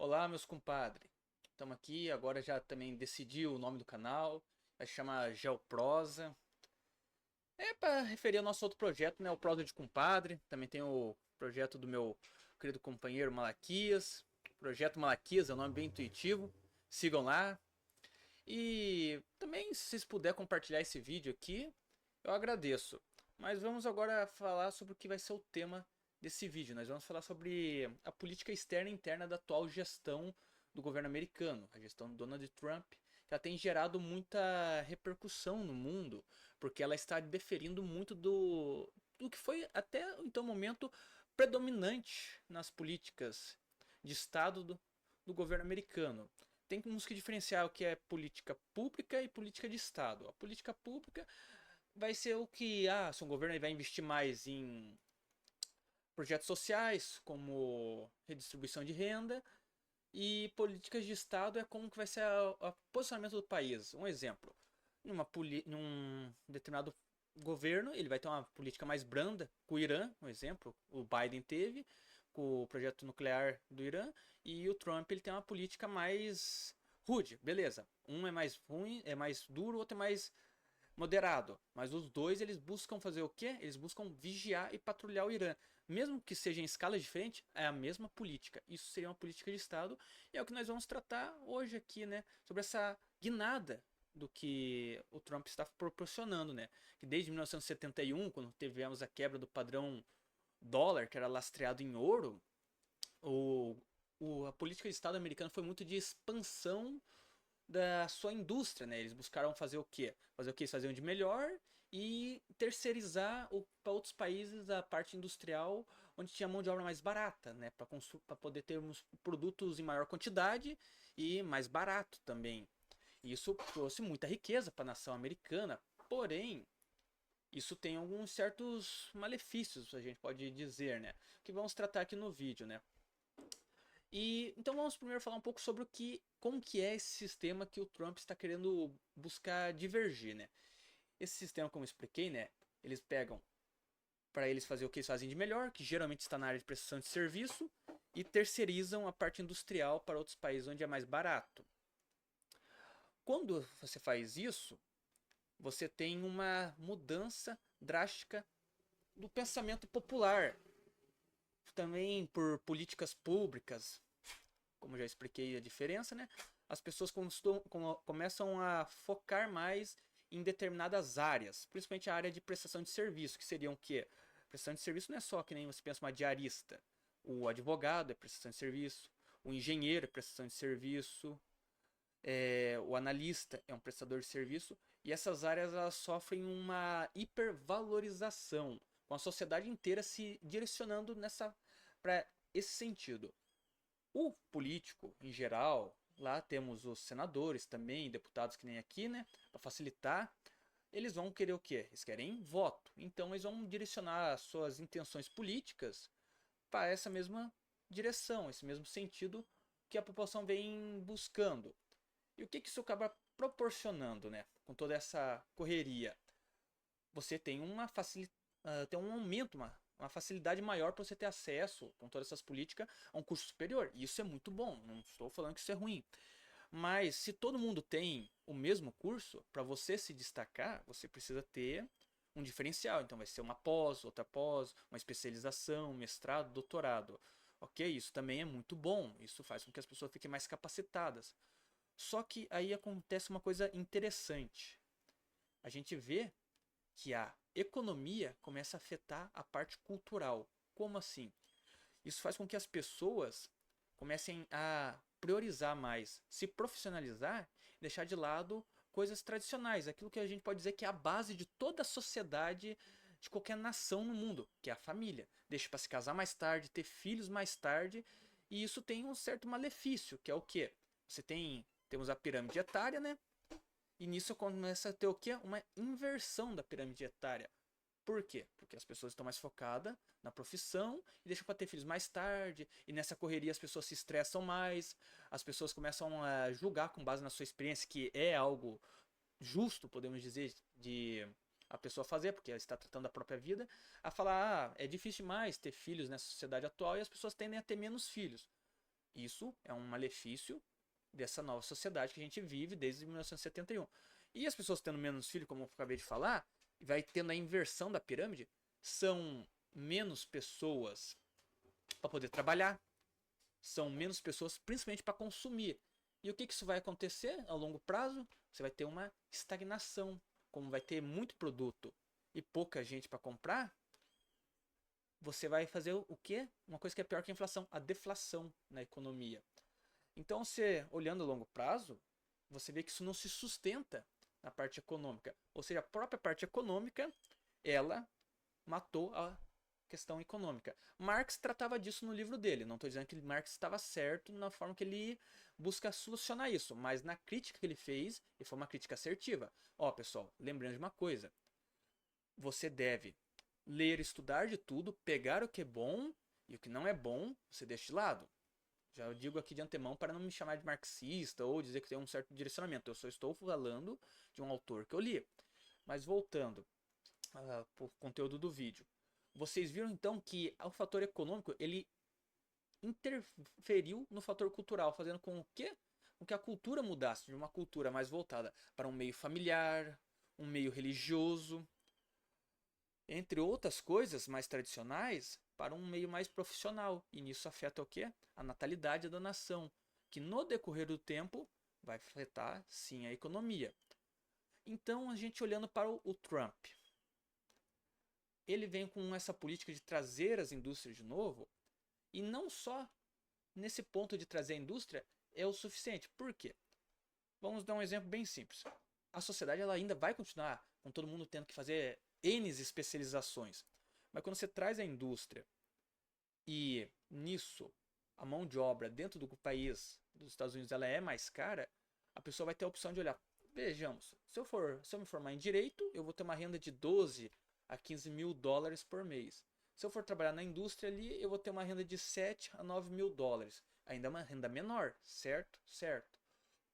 Olá, meus compadres. Estamos aqui, agora já também decidi o nome do canal. Vai se chamar Geoprosa. É para referir ao nosso outro projeto, né? O Prosa de Compadre. Também tem o projeto do meu querido companheiro Malaquias. Projeto Malaquias é um nome bem intuitivo. Sigam lá. E também, se vocês puderem compartilhar esse vídeo aqui, eu agradeço. Mas vamos agora falar sobre o que vai ser o tema desse vídeo. Nós vamos falar sobre a política externa e interna da atual gestão do governo americano, a gestão do Donald Trump, que ela tem gerado muita repercussão no mundo, porque ela está deferindo muito do que foi até então momento predominante nas políticas de Estado do governo americano. Temos que diferenciar o que é política pública e política de Estado. A política pública vai ser o que, se um governo vai investir mais em projetos sociais, como redistribuição de renda, e políticas de Estado é como que vai ser o posicionamento do país. Um exemplo, num determinado governo, ele vai ter uma política mais branda com o Irã, um exemplo, o Biden teve com o projeto nuclear do Irã, e o Trump ele tem uma política mais rude, beleza. Um é mais ruim, é mais duro, o outro é mais moderado. Mas os dois eles buscam fazer o quê? Eles buscam vigiar e patrulhar o Irã. Mesmo que seja em escalas diferentes, é a mesma política. Isso seria uma política de Estado. E é o que nós vamos tratar hoje aqui, né? Sobre essa guinada do que o Trump está proporcionando, né? Que desde 1971, quando tivemos a quebra do padrão dólar, que era lastreado em ouro, o, a política de Estado americana foi muito de expansão da sua indústria, né? Eles buscaram fazer o quê? Fazer o que eles faziam de melhor e terceirizar para outros países a parte industrial onde tinha mão de obra mais barata, né? Para poder termos produtos em maior quantidade e mais barato também. Isso trouxe muita riqueza para a nação americana, porém isso tem alguns certos malefícios, a gente pode dizer, né? Que vamos tratar aqui no vídeo, né? E então vamos primeiro falar um pouco sobre como que é esse sistema que o Trump está querendo buscar divergir, né? Esse sistema, como eu expliquei, né? Eles pegam para eles fazer o que eles fazem de melhor, que geralmente está na área de prestação de serviço, e terceirizam a parte industrial para outros países onde é mais barato. Quando você faz isso, você tem uma mudança drástica do pensamento popular, também por políticas públicas, como já expliquei a diferença, né? As pessoas começam a focar mais em determinadas áreas, principalmente a área de prestação de serviço, que seriam o quê? Prestação de serviço não é só que nem você pensa uma diarista. O advogado é prestação de serviço, o engenheiro é prestação de serviço, o analista é um prestador de serviço, e essas áreas elas sofrem uma hipervalorização, com a sociedade inteira se direcionando para esse sentido. O político, em geral, lá temos os senadores também, deputados que nem aqui, né? Para facilitar, eles vão querer o quê? Eles querem voto. Então eles vão direcionar as suas intenções políticas para essa mesma direção, esse mesmo sentido que a população vem buscando. E o que isso acaba proporcionando, né? Com toda essa correria, você tem tem um aumento, uma facilidade maior para você ter acesso, com todas essas políticas, a um curso superior. E isso é muito bom, não estou falando que isso é ruim. Mas se todo mundo tem o mesmo curso, para você se destacar, você precisa ter um diferencial. Então vai ser uma pós, outra pós, uma especialização, um mestrado, doutorado. Ok, isso também é muito bom. Isso faz com que as pessoas fiquem mais capacitadas. Só que aí acontece uma coisa interessante. A gente vê que a economia começa a afetar a parte cultural. Como assim? Isso faz com que as pessoas comecem a priorizar mais, se profissionalizar, deixar de lado coisas tradicionais, aquilo que a gente pode dizer que é a base de toda a sociedade, de qualquer nação no mundo, que é a família. Deixa para se casar mais tarde, ter filhos mais tarde, e isso tem um certo malefício, que é o quê? Temos a pirâmide etária, né? E nisso começa a ter o quê? Uma inversão da pirâmide etária. Por quê? Porque as pessoas estão mais focadas na profissão e deixam para ter filhos mais tarde. E nessa correria as pessoas se estressam mais. As pessoas começam a julgar com base na sua experiência, que é algo justo, podemos dizer, de a pessoa fazer, porque ela está tratando da própria vida, a falar, é difícil demais ter filhos nessa sociedade atual e as pessoas tendem a ter menos filhos. Isso é um malefício dessa nova sociedade que a gente vive desde 1971. E as pessoas tendo menos filhos, como eu acabei de falar, vai tendo a inversão da pirâmide, são menos pessoas para poder trabalhar, são menos pessoas principalmente para consumir. E o que isso vai acontecer ao longo prazo? Você vai ter uma estagnação. Como vai ter muito produto e pouca gente para comprar, você vai fazer o quê? Uma coisa que é pior que a inflação, a deflação na economia. Então, você olhando a longo prazo, você vê que isso não se sustenta na parte econômica. Ou seja, a própria parte econômica, ela matou a questão econômica. Marx tratava disso no livro dele. Não estou dizendo que Marx estava certo na forma que ele busca solucionar isso, mas na crítica que ele fez, e foi uma crítica assertiva. Ó, pessoal, lembrando de uma coisa. Você deve ler, estudar de tudo, pegar o que é bom e o que não é bom, você deixa de lado. Já digo aqui de antemão para não me chamar de marxista ou dizer que tem um certo direcionamento. Eu só estou falando de um autor que eu li. Mas voltando para o conteúdo do vídeo. Vocês viram então que o fator econômico ele interferiu no fator cultural, fazendo com que a cultura mudasse de uma cultura mais voltada para um meio familiar, um meio religioso, entre outras coisas mais tradicionais, para um meio mais profissional. E nisso afeta o quê? A natalidade da nação, que no decorrer do tempo vai afetar sim a economia. Então, a gente olhando para o Trump, ele vem com essa política de trazer as indústrias de novo, e não só nesse ponto de trazer a indústria é o suficiente. Por quê? Vamos dar um exemplo bem simples. A sociedade ela ainda vai continuar com todo mundo tendo que fazer N especializações. Mas quando você traz a indústria e nisso a mão de obra dentro do país dos Estados Unidos ela é mais cara, a pessoa vai ter a opção de olhar, vejamos, se eu me formar em direito, eu vou ter uma renda de 12 a 15 mil dólares por mês. Se eu for trabalhar na indústria ali, eu vou ter uma renda de 7 a 9 mil dólares. Ainda é uma renda menor, certo? Certo.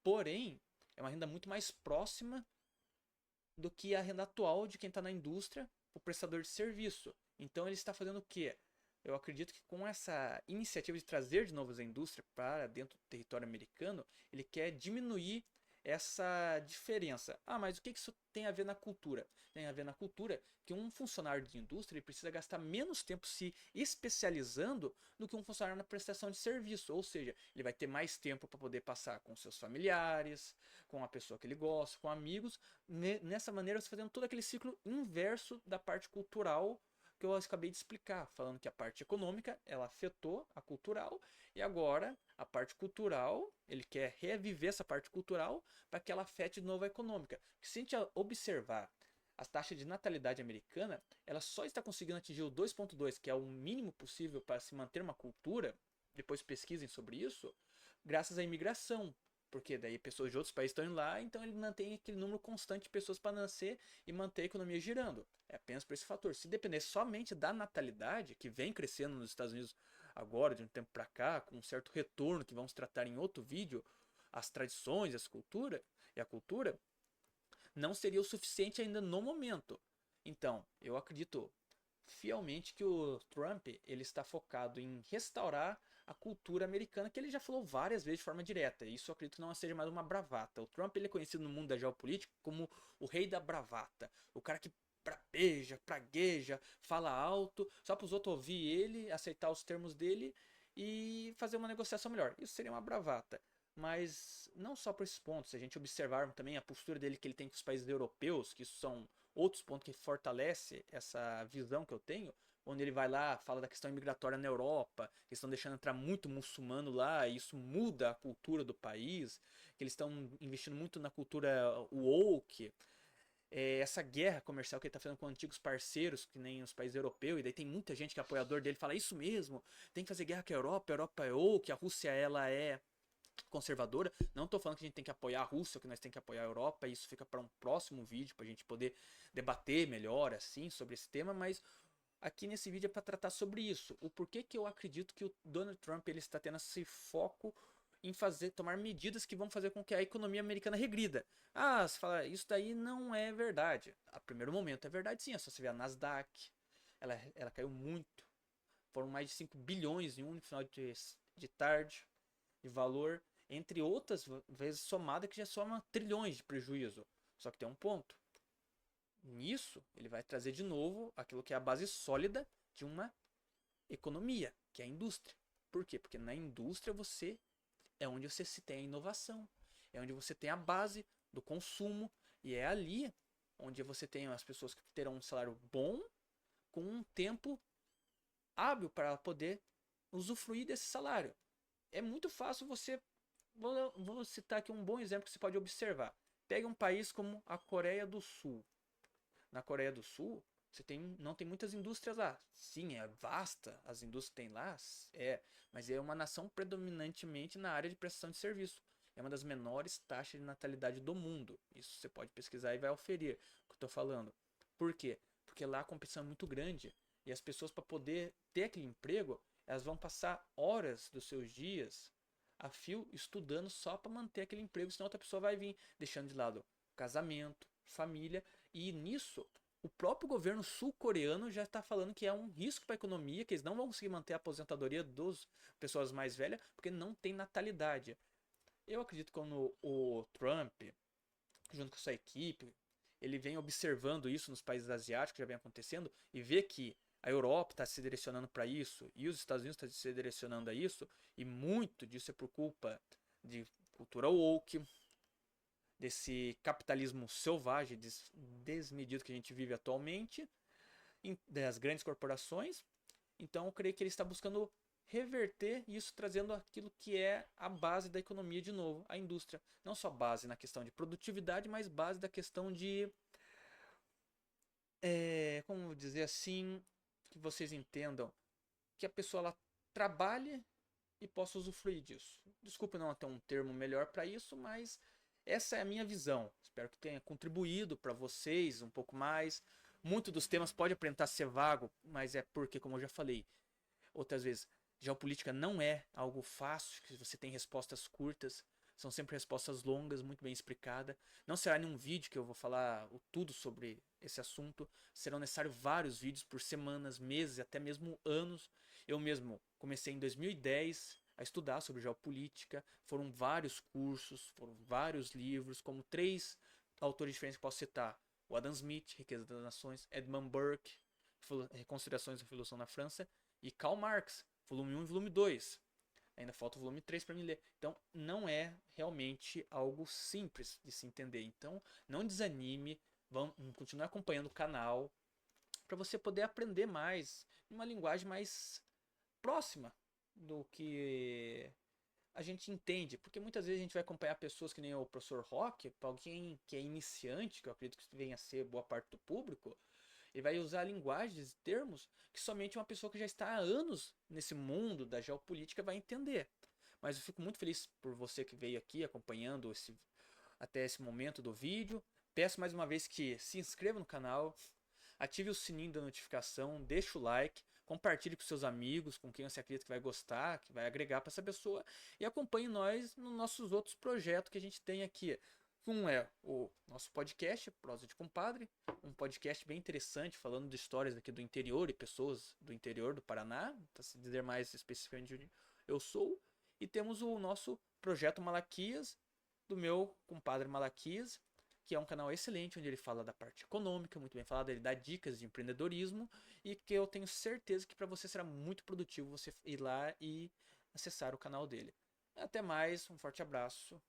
Porém, é uma renda muito mais próxima do que a renda atual de quem está na indústria, o prestador de serviço. Então ele está fazendo o quê? Eu acredito que com essa iniciativa de trazer de novo a indústria para dentro do território americano, ele quer diminuir essa diferença. Ah, mas o que isso tem a ver na cultura? Tem a ver na cultura que um funcionário de indústria ele precisa gastar menos tempo se especializando do que um funcionário na prestação de serviço. Ou seja, ele vai ter mais tempo para poder passar com seus familiares, com a pessoa que ele gosta, com amigos. Nessa maneira, você fazendo todo aquele ciclo inverso da parte cultural que eu acabei de explicar, falando que a parte econômica ela afetou a cultural e agora a parte cultural, ele quer reviver essa parte cultural para que ela afete de novo a econômica. Porque se a gente observar as taxas de natalidade americana, ela só está conseguindo atingir o 2,2, que é o mínimo possível para se manter uma cultura, depois pesquisem sobre isso, graças à imigração. Porque daí pessoas de outros países estão indo lá, então ele mantém aquele número constante de pessoas para nascer e manter a economia girando. É apenas por esse fator. Se depender somente da natalidade, que vem crescendo nos Estados Unidos agora, de um tempo para cá, com um certo retorno que vamos tratar em outro vídeo, as tradições, a cultura, não seria o suficiente ainda no momento. Então, eu acredito fielmente que o Trump ele está focado em restaurar a cultura americana, que ele já falou várias vezes de forma direta. E isso eu acredito que não seja mais uma bravata. O Trump ele é conhecido no mundo da geopolítica como o rei da bravata. O cara que prapeja, pragueja, fala alto, só para os outros ouvir ele, aceitar os termos dele e fazer uma negociação melhor. Isso seria uma bravata. Mas não só por esses pontos, se a gente observar também a postura dele que ele tem com os países europeus, que isso são outros pontos que fortalece essa visão que eu tenho, onde ele vai lá, fala da questão imigratória na Europa, que estão deixando entrar muito muçulmano lá, e isso muda a cultura do país, que eles estão investindo muito na cultura woke, essa guerra comercial que ele está fazendo com antigos parceiros, que nem os países europeus, e daí tem muita gente que é apoiador dele, fala isso mesmo, tem que fazer guerra com a Europa é woke, a Rússia ela é conservadora. Não estou falando que a gente tem que apoiar a Rússia, que nós tem que apoiar a Europa, isso fica para um próximo vídeo para a gente poder debater melhor assim sobre esse tema, mas aqui nesse vídeo é para tratar sobre isso, o porquê que eu acredito que o Donald Trump ele está tendo esse foco em tomar medidas que vão fazer com que a economia americana regrida. Ah, você fala, isso daí não é verdade. A primeiro momento é verdade sim, é só você ver a Nasdaq, ela caiu muito, foram mais de 5 bilhões em um final de tarde. de valor, entre outras vezes somada, que já soma trilhões de prejuízo. Só que tem um ponto. Nisso, ele vai trazer de novo aquilo que é a base sólida de uma economia, que é a indústria. Por quê? Porque na indústria é onde você se tem a inovação, é onde você tem a base do consumo, e é ali onde você tem as pessoas que terão um salário bom com um tempo hábil para poder usufruir desse salário. É muito fácil você. Vou citar aqui um bom exemplo que você pode observar. Pega um país como a Coreia do Sul. Na Coreia do Sul, não tem muitas indústrias lá. Sim, é vasta, as indústrias que tem lá, mas é uma nação predominantemente na área de prestação de serviço. É uma das menores taxas de natalidade do mundo. Isso você pode pesquisar e vai oferir o que eu estou falando. Por quê? Porque lá a competição é muito grande e as pessoas, para poder ter aquele emprego, elas vão passar horas dos seus dias a fio estudando só para manter aquele emprego, senão outra pessoa vai vir deixando de lado casamento, família, e nisso o próprio governo sul-coreano já está falando que é um risco para a economia, que eles não vão conseguir manter a aposentadoria das pessoas mais velhas, porque não tem natalidade. Eu acredito que quando o Trump, junto com sua equipe, ele vem observando isso nos países asiáticos, já vem acontecendo, e vê que a Europa está se direcionando para isso, e os Estados Unidos estão se direcionando a isso, e muito disso é por culpa de cultura woke, desse capitalismo selvagem, desmedido que a gente vive atualmente, das grandes corporações. Então eu creio que ele está buscando reverter isso, trazendo aquilo que é a base da economia de novo, a indústria. Não só base na questão de produtividade, mas base da questão de, como dizer assim, que vocês entendam, que a pessoa ela trabalhe e possa usufruir disso. Desculpe não ter um termo melhor para isso, mas essa é a minha visão. Espero que tenha contribuído para vocês um pouco mais. Muito dos temas pode aparentar ser vago, mas é porque, como eu já falei outras vezes, geopolítica não é algo fácil, que você tem respostas curtas, são sempre respostas longas, muito bem explicadas. Não será nenhum vídeo que eu vou falar tudo sobre esse assunto, serão necessários vários vídeos por semanas, meses, até mesmo anos. Eu mesmo comecei em 2010 a estudar sobre geopolítica, foram vários cursos, foram vários livros, como 3 autores diferentes que posso citar. O Adam Smith, Riqueza das Nações, Edmund Burke, Reconsiderações da Revolução na França, e Karl Marx, volume 1 e volume 2. Ainda falta o volume 3 para me ler. Então, não é realmente algo simples de se entender. Então, não desanime, vamos continuar acompanhando o canal para você poder aprender mais, em uma linguagem mais próxima do que a gente entende. Porque muitas vezes a gente vai acompanhar pessoas que nem o professor Rock, para alguém que é iniciante, que eu acredito que venha a ser boa parte do público, ele vai usar linguagens e termos que somente uma pessoa que já está há anos nesse mundo da geopolítica vai entender. Mas eu fico muito feliz por você que veio aqui acompanhando até esse momento do vídeo. Peço mais uma vez que se inscreva no canal, ative o sininho da notificação, deixe o like, compartilhe com seus amigos, com quem você acredita que vai gostar, que vai agregar para essa pessoa, e acompanhe nós nos nossos outros projetos que a gente tem aqui. Um é o nosso podcast, Prosa de Compadre, um podcast bem interessante, falando de histórias aqui do interior e pessoas do interior do Paraná, para se dizer mais especificamente onde eu sou. E temos o nosso projeto Malaquias, do meu compadre Malaquias, que é um canal excelente, onde ele fala da parte econômica, muito bem falado, ele dá dicas de empreendedorismo, e que eu tenho certeza que para você será muito produtivo você ir lá e acessar o canal dele. Até mais, um forte abraço.